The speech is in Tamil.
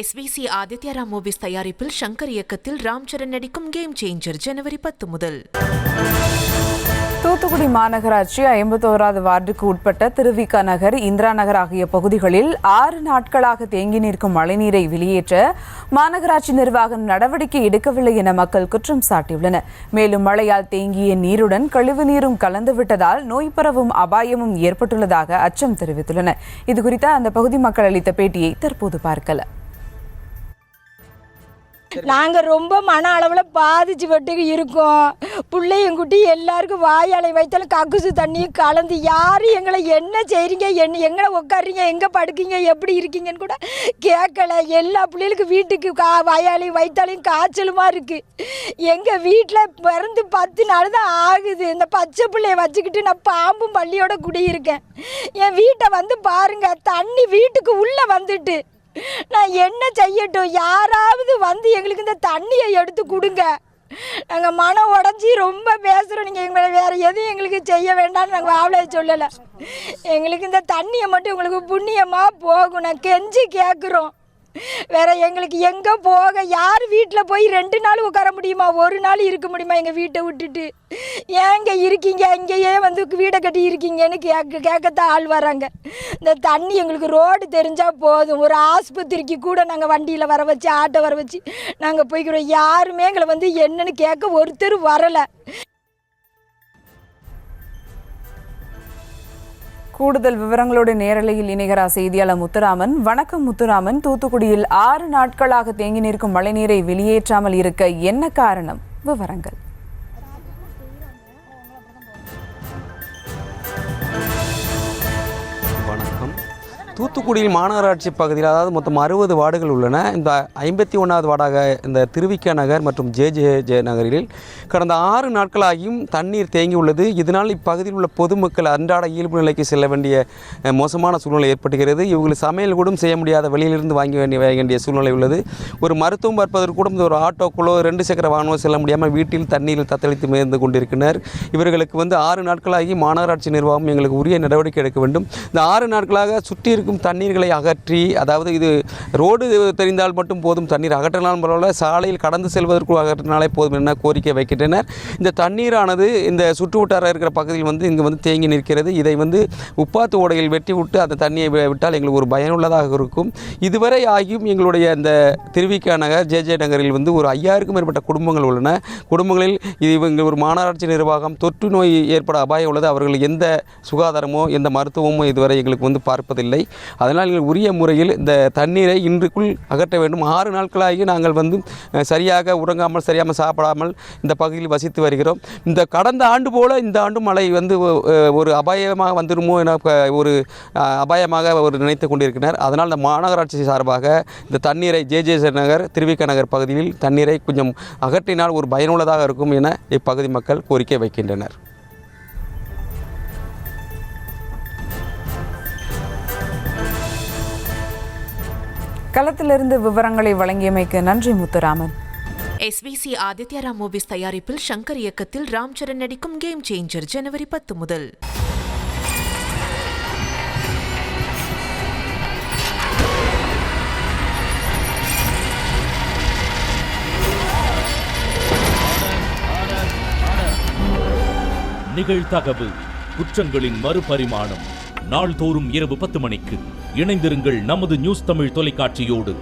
SVC ஆதித்யா ராம் மூவிஸ் தயாரிப்பில் ஷங்கர் இயக்கத்தில் ராம் சரண் நடிக்கும் கேம் சேஞ்சர் ஜனவரி 10 முதல். தூத்துக்குடி மாநகராட்சி 51வது வார்டுக்கு உட்பட்ட திருவிக நகர், இந்திரா நகர் ஆகிய பகுதிகளில் 6 நாட்களாக தேங்கி நிற்கும் மழைநீரை வெளியேற்ற மாநகராட்சி நிர்வாகம் நடவடிக்கை எடுக்கவில்லை என மக்கள் குற்றம் சாட்டியுள்ளனர். மேலும் மழையால் தேங்கிய நீருடன் கழிவு நீரும் கலந்துவிட்டதால் நோய் பரவும் அபாயமும் ஏற்பட்டுள்ளதாக அச்சம் தெரிவித்துள்ளனர். இதுகுறித்த அந்த பகுதி மக்கள் அளித்த பேட்டியை தற்போது பார்க்கலாம். நாங்கள் ரொம்ப மன அளவில் பாதிச்சுப்பட்டு இருக்கோம். பிள்ளையும் குட்டி எல்லாருக்கும் வாயாலை வைத்தாலும் கக்குசு தண்ணியும் கலந்து யாரும் எங்களை என்ன செய்கிறீங்க, எங்களை உட்காருறீங்க, எங்கே படுக்கீங்க, எப்படி இருக்கீங்கன்னு கூட கேட்கல. எல்லா பிள்ளைகளுக்கும் வீட்டுக்கு வாயாலையும் வைத்தாலையும் காய்ச்சலுமா இருக்குது. எங்கள் வீட்டில் பிறந்து 10 நாள் தான் ஆகுது. இந்த பச்சை பிள்ளைய வச்சுக்கிட்டு நான் பாம்பும் பள்ளியோட குடியிருக்கேன். என் வீட்டை வந்து பாருங்கள், தண்ணி வீட்டுக்கு உள்ளே வந்துட்டு நான் என்ன செய்யட்டும்? யாராவது வந்து எங்களுக்கு இந்த தண்ணியை எடுத்து கொடுங்க. நாங்கள் மனம் உடஞ்சி ரொம்ப பேசுகிறோம். நீங்கள் எங்களை வேறு எதுவும் எங்களுக்கு செய்ய வேண்டாம்னு நாங்கள் அவ்வளோ சொல்லலை. எங்களுக்கு இந்த தண்ணியை மட்டும் உங்களுக்கு புண்ணியமாக போகும். நான் கெஞ்சி கேட்குறோம். வேற எங்களுக்கு எங்கே போக? யார் வீட்டில் போய் 2 நாள் உட்கார முடியுமா? 1 நாள் இருக்க முடியுமா? எங்கள் வீட்டை விட்டுட்டு ஏங்க இருக்கீங்க? இங்கேயே வந்து வீடை கட்டி இருக்கீங்கன்னு கேட்கத்தான் ஆள் வராங்க. இந்த தண்ணி எங்களுக்கு ரோடு தெரிஞ்சால் போதும். ஒரு ஆஸ்பத்திரிக்கு கூட நாங்கள் வண்டியில் வர வச்சு, ஆட்டோ வர வச்சு நாங்கள் போய்க்கிறோம். யாருமே எங்களை வந்து என்னன்னு கேட்க ஒருத்தர் வரலை. கூடுதல் விவரங்களோடு நேரலையில் இணைகிறார் செய்தியாளர் முத்துராமன். வணக்கம் முத்துராமன். தூத்துக்குடியில் 6 நாட்களாக தேங்கி நிற்கும் மழைநீரை வெளியேற்றாமல் இருக்க என்ன காரணம்? விவரங்கள். தூத்துக்குடியில் மாநகராட்சி பகுதியில் அதாவது மொத்தம் 60 வார்டுகள் உள்ளன. இந்த 51வது வார்டாக இந்த திருவிக நகர் மற்றும் ஜே நகரில் கடந்த 6 நாட்களாகியும் தண்ணீர் தேங்கி உள்ளது. இதனால் இப்பகுதியில் உள்ள பொதுமக்கள் அன்றாட இயல்பு நிலைக்கு செல்ல வேண்டிய மோசமான சூழ்நிலை ஏற்படுகிறது. இவர்கள் சமையல் கூட செய்ய முடியாத வெளியிலிருந்து வாங்க வேண்டிய சூழ்நிலை உள்ளது. ஒரு மருத்துவம் பார்ப்பதற்கு கூட ஒரு ஆட்டோக்குள்ளோ 2 சக்கர வாகனமோ செல்ல முடியாமல் வீட்டில் தண்ணீரில் தத்தளித்து மேய்ந்து கொண்டிருக்கின்றனர். இவர்களுக்கு 6 நாட்களாகி மாநகராட்சி நிர்வாகம் எங்களுக்கு உரிய நடவடிக்கை எடுக்க வேண்டும். இந்த 6 நாட்களாக சுற்றி தண்ணீர்களை அகற்றி, அதாவது இது ரோடு தெரிந்தால் மட்டும் போதும், தண்ணீர் அகற்றினாலும் பரவாயில்ல, சாலையில் கடந்து செல்வதற்கு அகற்றினாலே போதும் என கோரிக்கை வைக்கின்றனர். இந்த தண்ணீரானது இந்த சுற்றுவட்டார இருக்கிற பகுதியில் இங்கு தேங்கி நிற்கிறது. இதை உப்பாத்து ஓடையில் வெட்டி விட்டு அந்த தண்ணியை விட்டால் எங்களுக்கு ஒரு பயனுள்ளதாக இருக்கும். இதுவரை ஆகியும் எங்களுடைய இந்த திருவிக நகர் ஜே நகரில் ஒரு 5000க்கும் மேற்பட்ட குடும்பங்கள் உள்ளன. குடும்பங்களில் இது ஒரு மாநகராட்சி நிர்வாகம் தொற்று நோய் ஏற்பட அபாயம் உள்ளது. அவர்கள் எந்த சுகாதாரமோ எந்த மருத்துவமோ இதுவரை எங்களுக்கு பார்ப்பதில்லை. அதனால் உரிய முறையில் இந்த தண்ணீரை இன்றுக்குள் அகற்ற வேண்டும். 6 நாட்களாகி நாங்கள் சரியாக உறங்காமல் சரியாமல் சாப்பிடாமல் இந்த பகுதியில் வசித்து வருகிறோம். இந்த கடந்த ஆண்டு போல இந்த ஆண்டு மழை ஒரு அபாயமாக வந்துடுமோ என ஒரு அபாயமாக நினைத்து கொண்டிருக்கிறார். அதனால் இந்த மாநகராட்சி சார்பாக இந்த தண்ணீரை ஜே நகர் திருவிக நகர் பகுதியில் தண்ணீரை கொஞ்சம் அகற்றினால் ஒரு பயனுள்ளதாக இருக்கும் என இப்பகுதி மக்கள் கோரிக்கை வைக்கின்றனர். களத்திலிருந்து விவரங்களை வழங்கியமைக்கு நன்றி முத்துராமன். SVC ஆதித்யா ராம் மூவிஸ் தயாரிப்பில் ஷங்கர் இயக்கத்தில் ராம் சரண் நடிக்கும் கேம் சேஞ்சர் ஜனவரி 10 முதல். நிகழ்தகவு குற்றங்களின் மறுபரிமாணம் நாள்தோறும் இரவு 10 மணிக்கு இணைந்திருங்கள் நமது நியூஸ் தமிழ் தொலைக்காட்சியோடு.